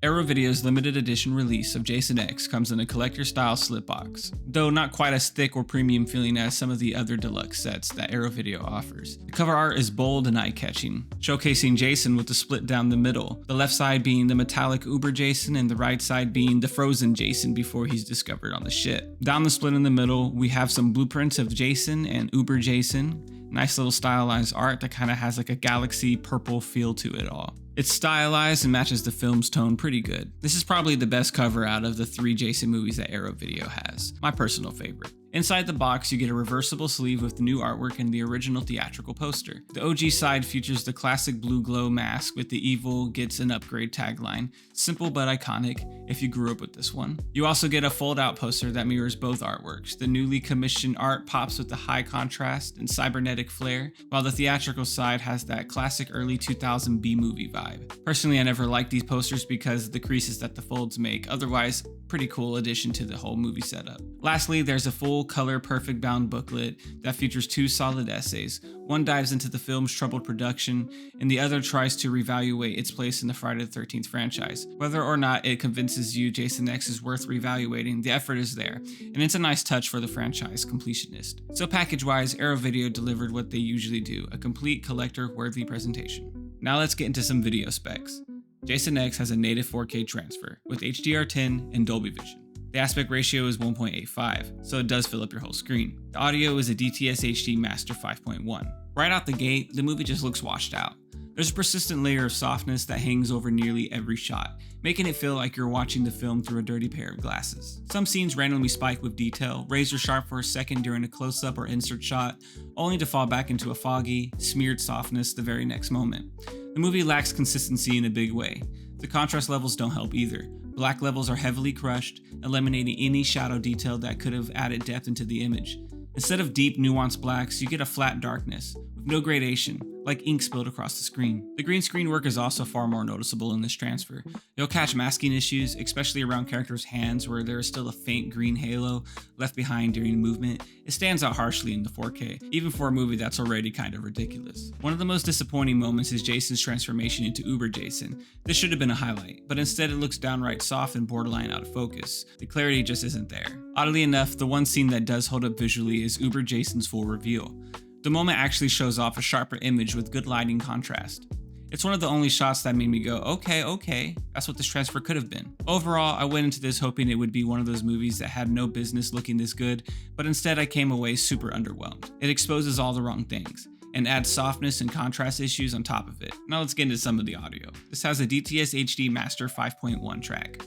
Arrow Video's limited edition release of Jason X comes in a collector-style slipbox, though not quite as thick or premium feeling as some of the other deluxe sets that Arrow Video offers. The cover art is bold and eye-catching, showcasing Jason with the split down the middle, the left side being the metallic Uber Jason and the right side being the frozen Jason before he's discovered on the ship. Down the split in the middle, we have some blueprints of Jason and Uber Jason. Nice little stylized art that kind of has like a galaxy purple feel to it all. It's stylized and matches the film's tone pretty good. This is probably the best cover out of the 3 Jason movies that Arrow Video has, my personal favorite. Inside the box, you get a reversible sleeve with the new artwork and the original theatrical poster. The OG side features the classic blue glow mask with the evil gets an upgrade tagline. Simple but iconic if you grew up with this one. You also get a fold-out poster that mirrors both artworks. The newly commissioned art pops with the high contrast and cybernetic flair, while the theatrical side has that classic early 2000 B-movie vibe. Personally, I never liked these posters because of the creases that the folds make. Otherwise, pretty cool addition to the whole movie setup. Lastly, there's a full color perfect bound booklet that features 2 solid essays. One dives into the film's troubled production, and the other tries to reevaluate its place in the Friday the 13th franchise. Whether or not it convinces you Jason X is worth reevaluating, the effort is there, and it's a nice touch for the franchise completionist. So package-wise, Arrow Video delivered what they usually do, a complete collector-worthy presentation. Now let's get into some video specs. Jason X has a native 4K transfer with HDR10 and Dolby Vision. The aspect ratio is 1.85, so it does fill up your whole screen. The audio is a DTS HD Master 5.1. Right out the gate, the movie just looks washed out. There's a persistent layer of softness that hangs over nearly every shot, making it feel like you're watching the film through a dirty pair of glasses. Some scenes randomly spike with detail, razor sharp for a second during a close-up or insert shot, only to fall back into a foggy, smeared softness the very next moment. The movie lacks consistency in a big way. The contrast levels don't help either. Black levels are heavily crushed, eliminating any shadow detail that could have added depth into the image. Instead of deep, nuanced blacks, you get a flat darkness, with no gradation, like ink spilled across the screen. The green screen work is also far more noticeable in this transfer. You'll catch masking issues, especially around characters' hands where there is still a faint green halo left behind during movement. It stands out harshly in the 4K, even for a movie that's already kind of ridiculous. One of the most disappointing moments is Jason's transformation into Uber Jason. This should have been a highlight, but instead it looks downright soft and borderline out of focus. The clarity just isn't there. Oddly enough, the one scene that does hold up visually is Uber Jason's full reveal. The moment actually shows off a sharper image with good lighting contrast. It's one of the only shots that made me go, okay, that's what this transfer could have been. Overall, I went into this hoping it would be one of those movies that had no business looking this good, but instead I came away super underwhelmed. It exposes all the wrong things, and adds softness and contrast issues on top of it. Now let's get into some of the audio. This has a DTS HD Master 5.1 track.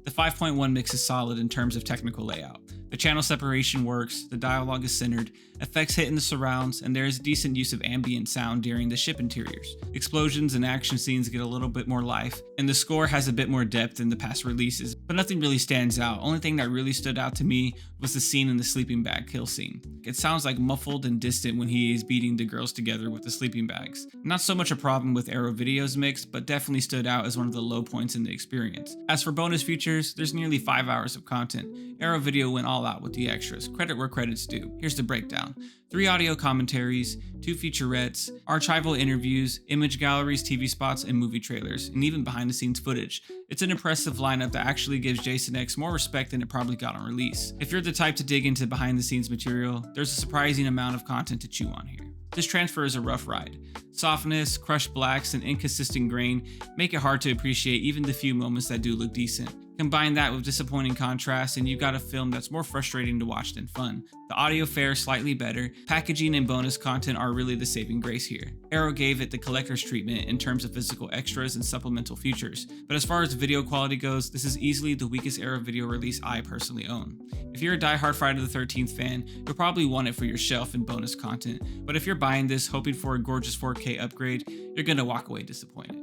The 5.1 mix is solid in terms of technical layout. The channel separation works, the dialogue is centered, effects hit in the surrounds, and there is decent use of ambient sound during the ship interiors. Explosions and action scenes get a little bit more life, and the score has a bit more depth than the past releases, but nothing really stands out. Only thing that really stood out to me was the scene in the sleeping bag kill scene. It sounds like muffled and distant when he is beating the girls together with the sleeping bags. Not so much a problem with Arrow Video's mix, but definitely stood out as one of the low points in the experience. As for bonus features, there's nearly 5 hours of content. Arrow Video went all out with the extras, credit where credit's due. Here's the breakdown. 3 audio commentaries, 2 featurettes, archival interviews, image galleries, TV spots, and movie trailers, and even behind the scenes footage. It's an impressive lineup that actually gives Jason X more respect than it probably got on release. If you're the type to dig into behind the scenes material, there's a surprising amount of content to chew on here. This transfer is a rough ride. Softness, crushed blacks, and inconsistent grain make it hard to appreciate even the few moments that do look decent. Combine that with disappointing contrast and you've got a film that's more frustrating to watch than fun. The audio fares slightly better, packaging and bonus content are really the saving grace here. Arrow gave it the collector's treatment in terms of physical extras and supplemental features, but as far as video quality goes, this is easily the weakest Arrow Video release I personally own. If you're a diehard Friday the 13th fan, you'll probably want it for your shelf and bonus content, but if you're buying this hoping for a gorgeous 4K upgrade, you're gonna walk away disappointed.